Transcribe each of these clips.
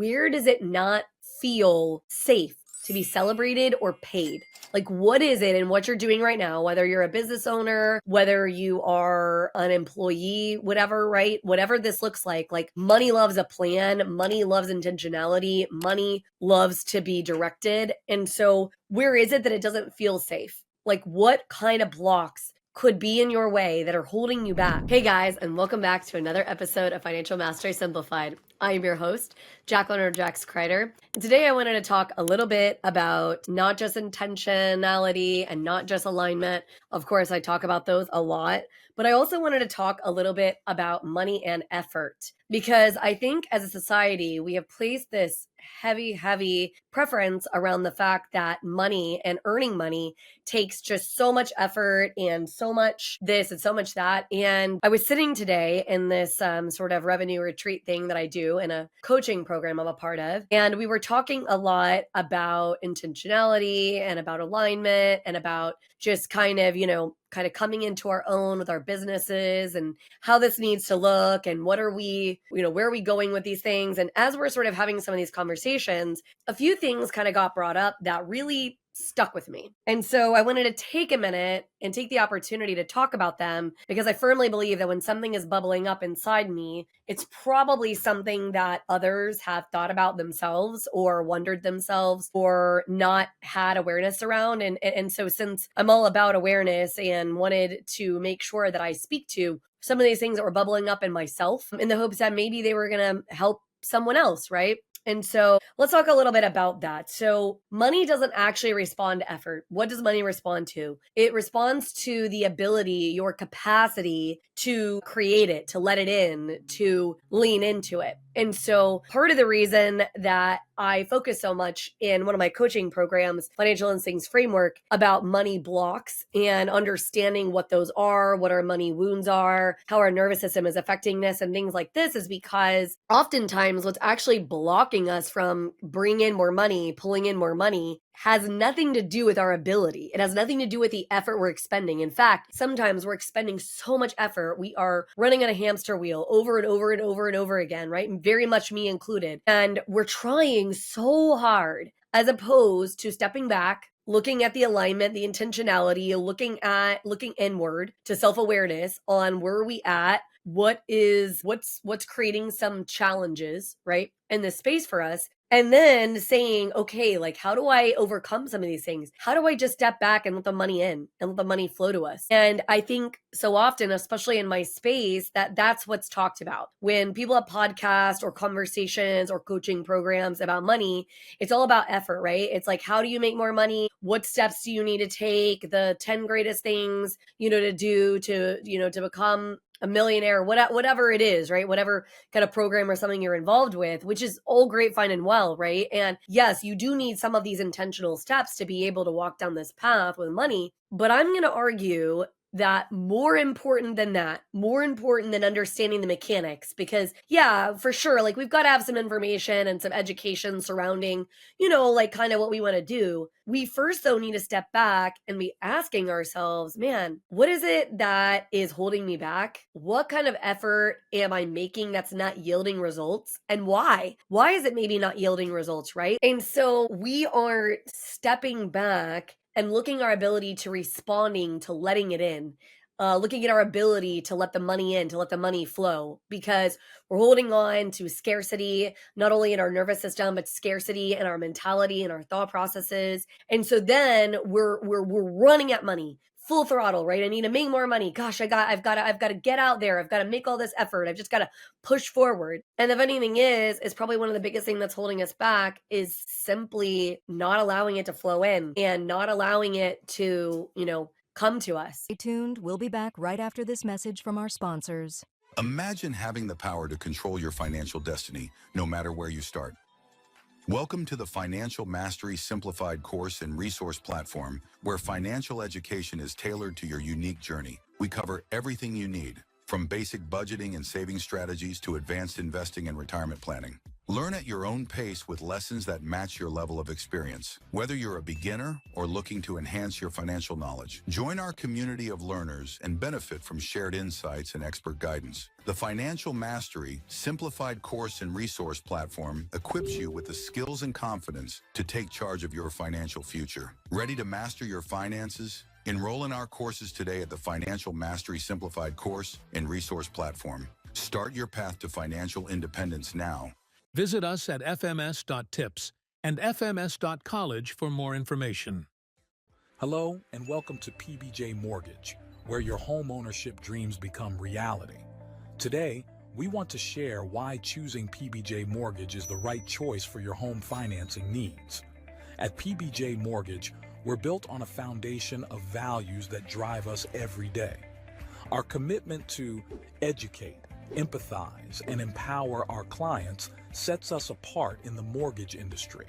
where does it not feel safe to be celebrated or paid? Like, what is it in what you're doing right now, whether you're a business owner, whether you are an employee, whatever, right? Whatever this looks like money loves a plan, money loves intentionality, money loves to be directed. And so where is it that it doesn't feel safe? Like, what kind of blocks could be in your way that are holding you back? Hey guys, and welcome back to another episode of Financial Mastery Simplified. I am your host, Jax Crider. And today I wanted to talk a little bit about not just intentionality and not just alignment. Of course, I talk about those a lot, but I also wanted to talk a little bit about money and effort, because I think as a society, we have placed this heavy preference around the fact that money and earning money takes just so much effort and so much this and so much that. And I was sitting today in this sort of revenue retreat thing that I do in a coaching program I'm a part of. And we were talking a lot about intentionality and about alignment and about just kind of coming into our own with our businesses and how this needs to look and what are we, where are we going with these things? And as we're sort of having some of these conversations, a few things kind of got brought up that really stuck with me. And so I wanted to take a minute and take the opportunity to talk about them, because I firmly believe that when something is bubbling up inside me, it's probably something that others have thought about themselves or wondered themselves or not had awareness around. And so since I'm all about awareness and wanted to make sure that I speak to some of these things that were bubbling up in myself in the hopes that maybe they were going to help someone else, right? And so let's talk a little bit about that. So money doesn't actually respond to effort. What does money respond to? It responds to the ability, your capacity to create it, to let it in, to lean into it. And so part of the reason that I focus so much in one of my coaching programs, Financial Instincts Framework, about money blocks and understanding what those are, what our money wounds are, how our nervous system is affecting this and things like this, is because oftentimes what's actually blocking us from bringing in more money, pulling in more money, has nothing to do with our ability. It has nothing to do with the effort we're expending. In fact, sometimes we're expending so much effort. We are running on a hamster wheel over and over and over and over again, right? And very much me included. And we're trying so hard as opposed to stepping back, looking at the alignment, the intentionality, looking inward to self-awareness on where are we at, what's creating some challenges, right, in this space for us. And then saying, okay, like, how do I overcome some of these things? How do I just step back and let the money in and let the money flow to us? And I think so often, especially in my space, that's what's talked about. When people have podcasts or conversations or coaching programs about money, it's all about effort, right? It's like, how do you make more money? What steps do you need to take? The 10 greatest things, to do to become a millionaire, whatever it is, right? Whatever kind of program or something you're involved with, which is all great, fine, and well, right? And yes, you do need some of these intentional steps to be able to walk down this path with money. But I'm going to argue that more important than understanding the mechanics, because yeah, for sure, like, we've got to have some information and some education surrounding, like, kind of what we want to do. We first, though, need to step back and be asking ourselves, man, what is it that is holding me back? What kind of effort am I making that's not yielding results? And why? Why is it maybe not yielding results, right? And so we are stepping back and looking our ability to responding, to letting it in, looking at our ability to let the money in, to let the money flow, because we're holding on to scarcity, not only in our nervous system, but scarcity in our mentality and our thought processes. And so then we're running at money full throttle, right? I need to make more money. Gosh, I've got to get out there. I've got to make all this effort. I've just got to push forward. And the funny thing is probably one of the biggest things that's holding us back is simply not allowing it to flow in and not allowing it to, come to us. Stay tuned. We'll be back right after this message from our sponsors. Imagine having the power to control your financial destiny, no matter where you start. Welcome to the Financial Mastery Simplified course and resource platform, where financial education is tailored to your unique journey. We cover everything you need, from basic budgeting and saving strategies to advanced investing and retirement planning. Learn at your own pace with lessons that match your level of experience. Whether you're a beginner or looking to enhance your financial knowledge, join our community of learners and benefit from shared insights and expert guidance. The Financial Mastery Simplified course and resource platform equips you with the skills and confidence to take charge of your financial future. Ready to master your finances? Enroll in our courses today at the Financial Mastery Simplified course and resource platform. Start your path to financial independence now. Visit us at fms.tips and fms.college for more information. Hello and welcome to PBJ Mortgage, where your home ownership dreams become reality. Today, we want to share why choosing PBJ Mortgage is the right choice for your home financing needs. At PBJ Mortgage, we're built on a foundation of values that drive us every day. Our commitment to educate, empathize, and empower our clients sets us apart in the mortgage industry.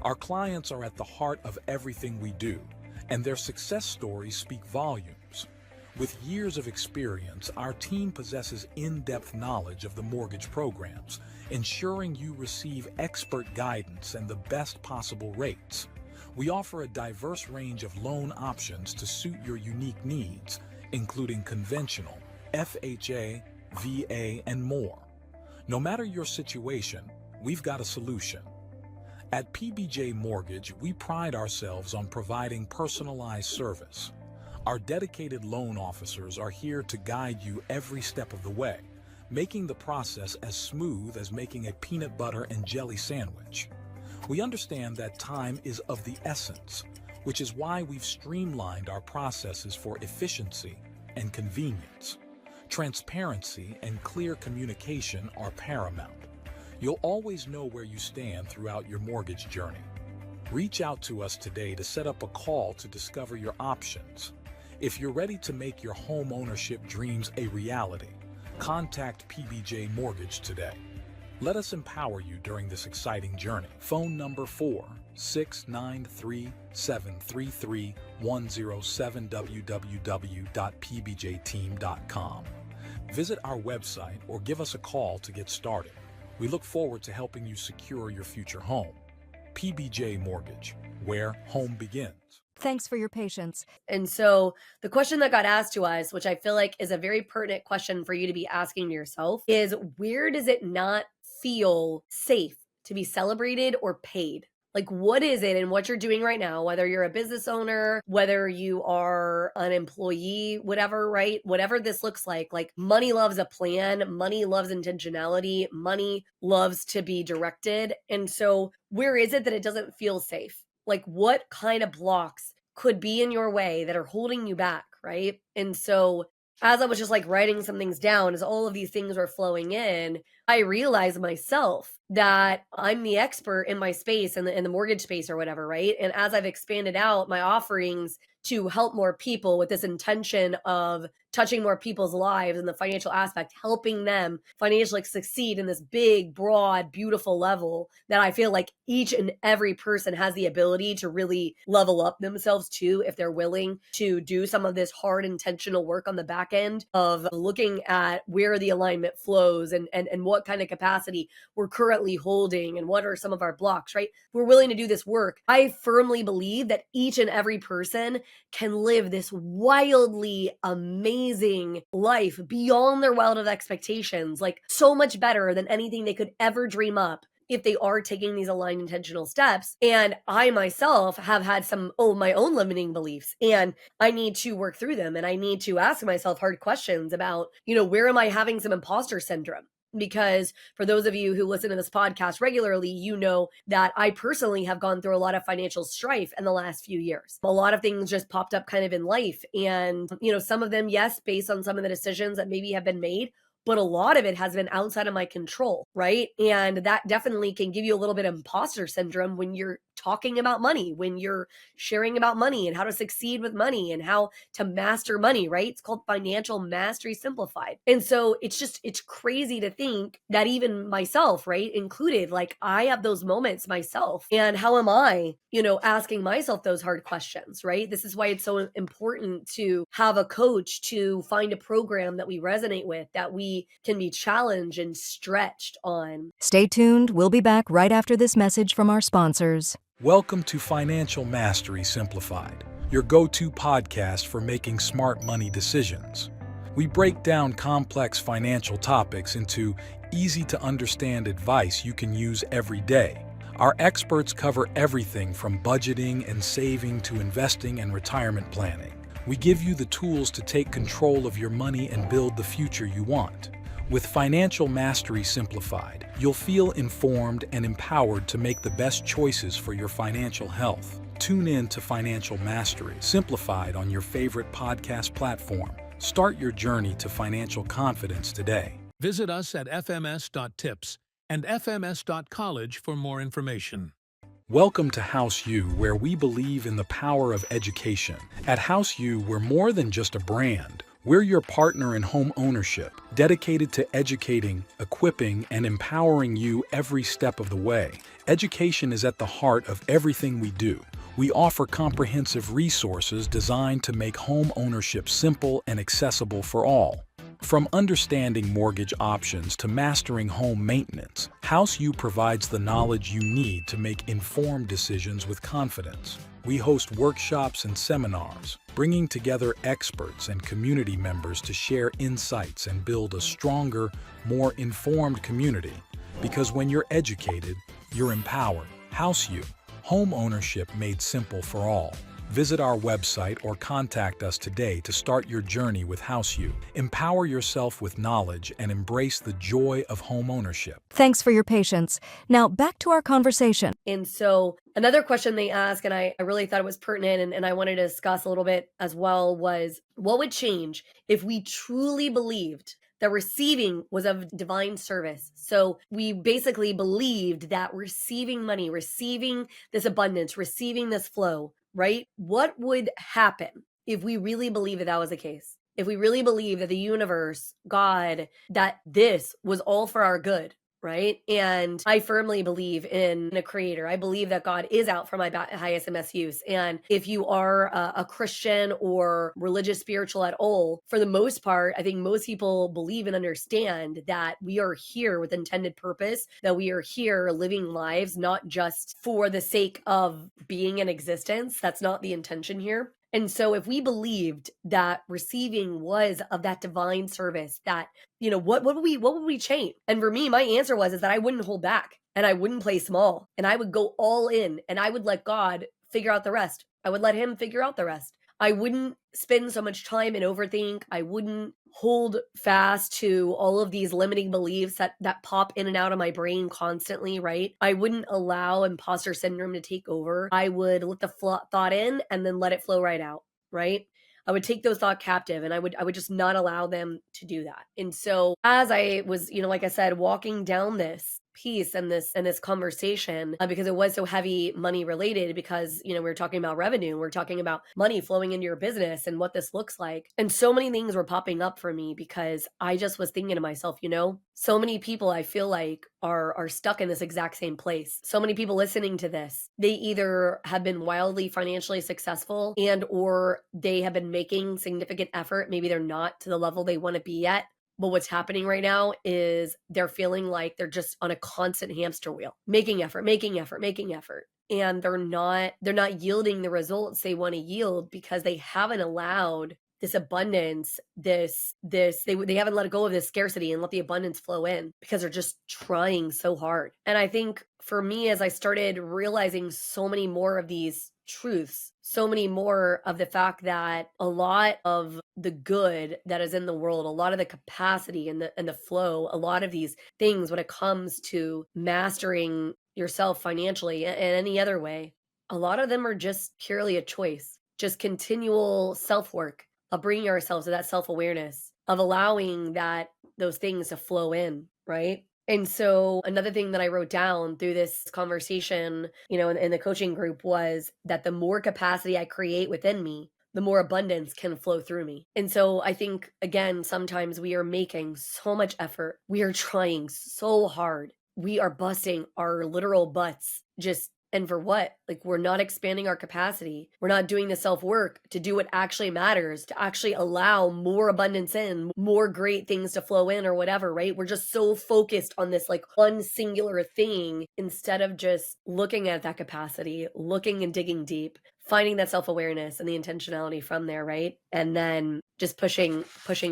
Our clients are at the heart of everything we do, and their success stories speak volumes. With years of experience, our team possesses in-depth knowledge of the mortgage programs, ensuring you receive expert guidance and the best possible rates. We offer a diverse range of loan options to suit your unique needs, including conventional, FHA, VA, and more. No matter your situation, we've got a solution. At PBJ Mortgage, we pride ourselves on providing personalized service. Our dedicated loan officers are here to guide you every step of the way, making the process as smooth as making a peanut butter and jelly sandwich. We understand that time is of the essence, which is why we've streamlined our processes for efficiency and convenience. Transparency and clear communication are paramount. You'll always know where you stand throughout your mortgage journey. Reach out to us today to set up a call to discover your options. If you're ready to make your home ownership dreams a reality, contact PBJ Mortgage today. Let us empower you during this exciting journey. Phone number 4-693-733-107 www.pbjteam.com. Visit our website or give us a call to get started. We look forward to helping you secure your future home. PBJ Mortgage, where home begins. Thanks for your patience. And so the question that got asked to us, which I feel like is a very pertinent question for you to be asking yourself, is where does it not feel safe to be celebrated or paid? Like, what is it in what you're doing right now, whether you're a business owner, whether you are an employee, whatever, right? Whatever this looks like money loves a plan, money loves intentionality, money loves to be directed. And so where is it that it doesn't feel safe? Like, what kind of blocks could be in your way that are holding you back, right? And so as I was just writing some things down, as all of these things were flowing in, I realized myself that I'm the expert in my space, in the mortgage space or whatever, right? And as I've expanded out my offerings to help more people with this intention of touching more people's lives in the financial aspect, helping them financially succeed in this big, broad, beautiful level that I feel like each and every person has the ability to really level up themselves to if they're willing to do some of this hard, intentional work on the back end of looking at where the alignment flows and what kind of capacity we're currently holding and what are some of our blocks, right? We're willing to do this work. I firmly believe that each and every person can live this wildly amazing life beyond their wildest expectations, like so much better than anything they could ever dream up if they are taking these aligned intentional steps. And I myself have had some my own limiting beliefs, and I need to work through them. And I need to ask myself hard questions about, where am I having some imposter syndrome? Because for those of you who listen to this podcast regularly, you know that I personally have gone through a lot of financial strife in the last few years. A lot of things just popped up kind of in life. And, some of them, yes, based on some of the decisions that maybe have been made, but a lot of it has been outside of my control, right? And that definitely can give you a little bit of imposter syndrome when you're talking about money, when you're sharing about money and how to succeed with money and how to master money, right? It's called Financial Mastery Simplified. And so it's crazy to think that even myself, right, included, I have those moments myself. And how am I, asking myself those hard questions, right? This is why it's so important to have a coach, to find a program that we resonate with, that we can be challenged and stretched on. Stay tuned. We'll be back right after this message from our sponsors. Welcome to Financial Mastery Simplified, your go-to podcast for making smart money decisions. We break down complex financial topics into easy-to-understand advice you can use every day. Our experts cover everything from budgeting and saving to investing and retirement planning. We give you the tools to take control of your money and build the future you want. With Financial Mastery Simplified, you'll feel informed and empowered to make the best choices for your financial health. Tune in to Financial Mastery Simplified on your favorite podcast platform. Start your journey to financial confidence today. Visit us at fms.tips and fms.college for more information. Welcome to House U, where we believe in the power of education. At House U, we're more than just a brand. We're your partner in home ownership, dedicated to educating, equipping, and empowering you every step of the way. Education is at the heart of everything we do. We offer comprehensive resources designed to make home ownership simple and accessible for all. From understanding mortgage options to mastering home maintenance, House U provides the knowledge you need to make informed decisions with confidence. We host workshops and seminars, bringing together experts and community members to share insights and build a stronger, more informed community. Because when you're educated, you're empowered. House U, home ownership made simple for all. Visit our website or contact us today to start your journey with House U. Empower yourself with knowledge and embrace the joy of home ownership. Thanks for your patience. Now back to our conversation. And so another question they ask, and I really thought it was pertinent and I wanted to discuss a little bit as well, was what would change if we truly believed that receiving was of divine service? So we basically believed that receiving money, receiving this abundance, receiving this flow, right? What would happen if we really believe that that was the case? If we really believe that the universe, God, that this was all for our good, right? And I firmly believe in a creator. I believe that God is out for my highest and best use. And if you are a Christian or religious, spiritual at all, for the most part, I think most people believe and understand that we are here with intended purpose, that we are here living lives, not just for the sake of being in existence. That's not the intention here. And so if we believed that receiving was of that divine service, that, what would we change? And for me, my answer is that I wouldn't hold back and I wouldn't play small and I would go all in and I would let God figure out the rest. I would let him figure out the rest. I wouldn't spend so much time and overthink. I wouldn't hold fast to all of these limiting beliefs that pop in and out of my brain constantly, right? I wouldn't allow imposter syndrome to take over. I would let the thought in and then let it flow right out, right? I would take those thoughts captive and I would just not allow them to do that. And so as I was, like I said, walking down this piece and this conversation, because it was so heavy money related, because we were talking about revenue, we're talking about money flowing into your business and what this looks like, and so many things were popping up for me because I just was thinking to myself, so many people I feel like are stuck in this exact same place. So many people listening to this, they either have been wildly financially successful and or they have been making significant effort. Maybe they're not to the level they want to be at. But what's happening right now is they're feeling like they're just on a constant hamster wheel, making effort. And they're not yielding the results they want to yield because they haven't allowed this abundance, they haven't let go of this scarcity and let the abundance flow in because they're just trying so hard. And I think for me, as I started realizing so many more of these truths, so many more of the fact that a lot of the good that is in the world, a lot of the capacity and the flow, a lot of these things when it comes to mastering yourself financially and any other way, a lot of them are just purely a choice, just continual self-work of bringing ourselves to that self-awareness, of allowing those things to flow in, right? And so another thing that I wrote down through this conversation, in the coaching group was that the more capacity I create within me, the more abundance can flow through me. And so I think, again, sometimes we are making so much effort. We are trying so hard. We are busting our literal butts, just And for what? Like, we're not expanding our capacity. We're not doing the self work to do what actually matters, to actually allow more abundance in, more great things to flow in or whatever, right? We're just so focused on this like one singular thing instead of just looking at that capacity, looking and digging deep, finding that self-awareness and the intentionality from there, right? And then just pushing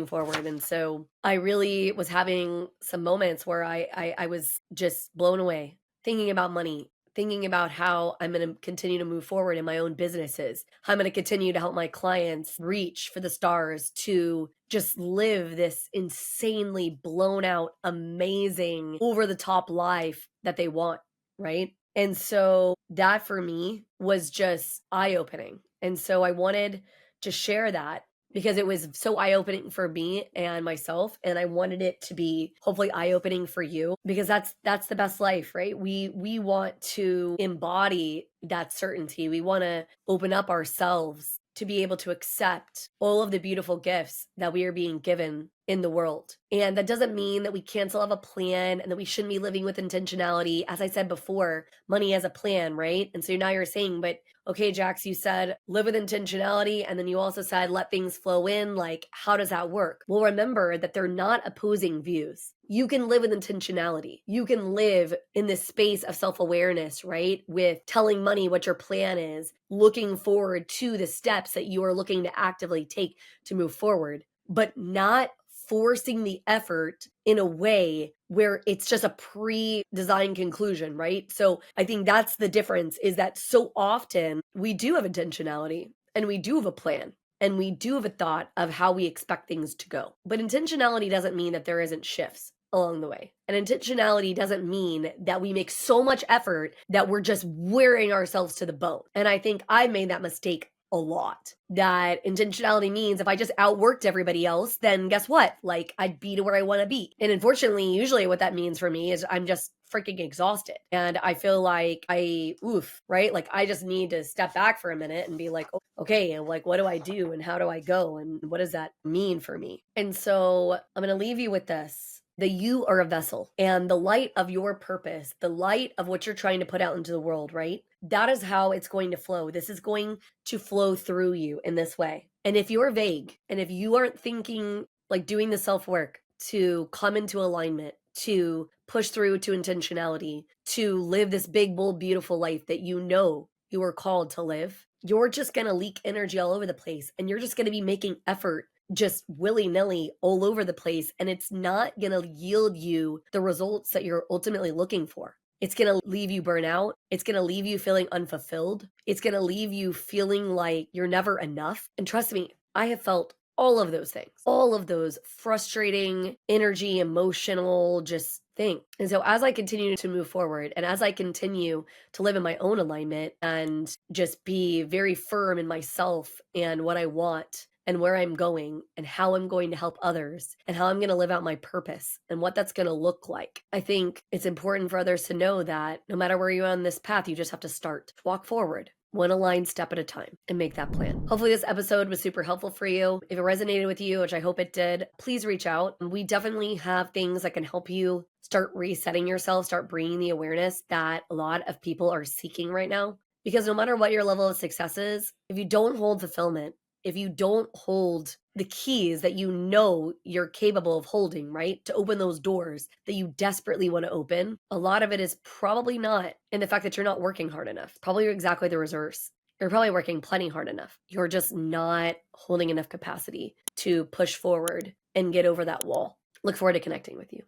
forward. And so I really was having some moments where I was just blown away, thinking about money, thinking about how I'm going to continue to move forward in my own businesses, how I'm going to continue to help my clients reach for the stars, to just live this insanely blown out, amazing, over the top life that they want, right? And so that for me was just eye opening. And so I wanted to share that because it was so eye-opening for me and myself, and I wanted it to be hopefully eye-opening for you, because that's the best life, right? We want to embody that certainty. We want to open up ourselves to be able to accept all of the beautiful gifts that we are being given in the world. And that doesn't mean that we can't still have a plan and that we shouldn't be living with intentionality. As I said before, money has a plan, right? And so now you're saying, but okay, Jax, you said live with intentionality, and then you also said let things flow in. Like, how does that work? Well, remember that they're not opposing views. You can live with intentionality. You can live in this space of self-awareness, right? With telling money what your plan is, looking forward to the steps that you are looking to actively take to move forward, but not forcing the effort in a way where it's just a pre-designed conclusion, right? So I think that's the difference, is that so often we do have intentionality and we do have a plan and we do have a thought of how we expect things to go. But intentionality doesn't mean that there isn't shifts along the way. And intentionality doesn't mean that we make so much effort that we're just wearing ourselves to the bone. And I think I made that mistake a lot. That intentionality means if I just outworked everybody else, then guess what? Like, I'd be to where I want to be. And unfortunately, usually what that means for me is I'm just freaking exhausted. And I feel like right? Like, I just need to step back for a minute and be like, okay, and like, what do I do and how do I go? And what does that mean for me? And so I'm going to leave you with this. That you are a vessel, and the light of your purpose, the light of what you're trying to put out into the world, right? That is how it's going to flow. This is going to flow through you in this way. And if you're vague, and if you aren't thinking, like doing the self-work to come into alignment, to push through to intentionality, to live this big, bold, beautiful life that you know you are called to live, you're just going to leak energy all over the place, and you're just going to be making effort just willy-nilly all over the place, and it's not going to yield you the results that you're ultimately looking for. It's going to leave you burnt out. It's going to leave you feeling unfulfilled. It's going to leave you feeling like you're never enough. And trust me, I have felt all of those things, all of those frustrating, energy, emotional, just thing. And so as I continue to move forward, and as I continue to live in my own alignment and just be very firm in myself and what I want and where I'm going and how I'm going to help others and how I'm going to live out my purpose and what that's going to look like, I think it's important for others to know that no matter where you're on this path, you just have to start, walk forward, one aligned step at a time, and make that plan. Hopefully this episode was super helpful for you. If it resonated with you, which I hope it did, please reach out. We definitely have things that can help you start resetting yourself, start bringing the awareness that a lot of people are seeking right now. Because no matter what your level of success is, if you don't hold fulfillment, if you don't hold the keys that you know you're capable of holding, right, to open those doors that you desperately want to open, a lot of it is probably not in the fact that you're not working hard enough. Probably exactly the reverse. You're probably working plenty hard enough. You're just not holding enough capacity to push forward and get over that wall. Look forward to connecting with you.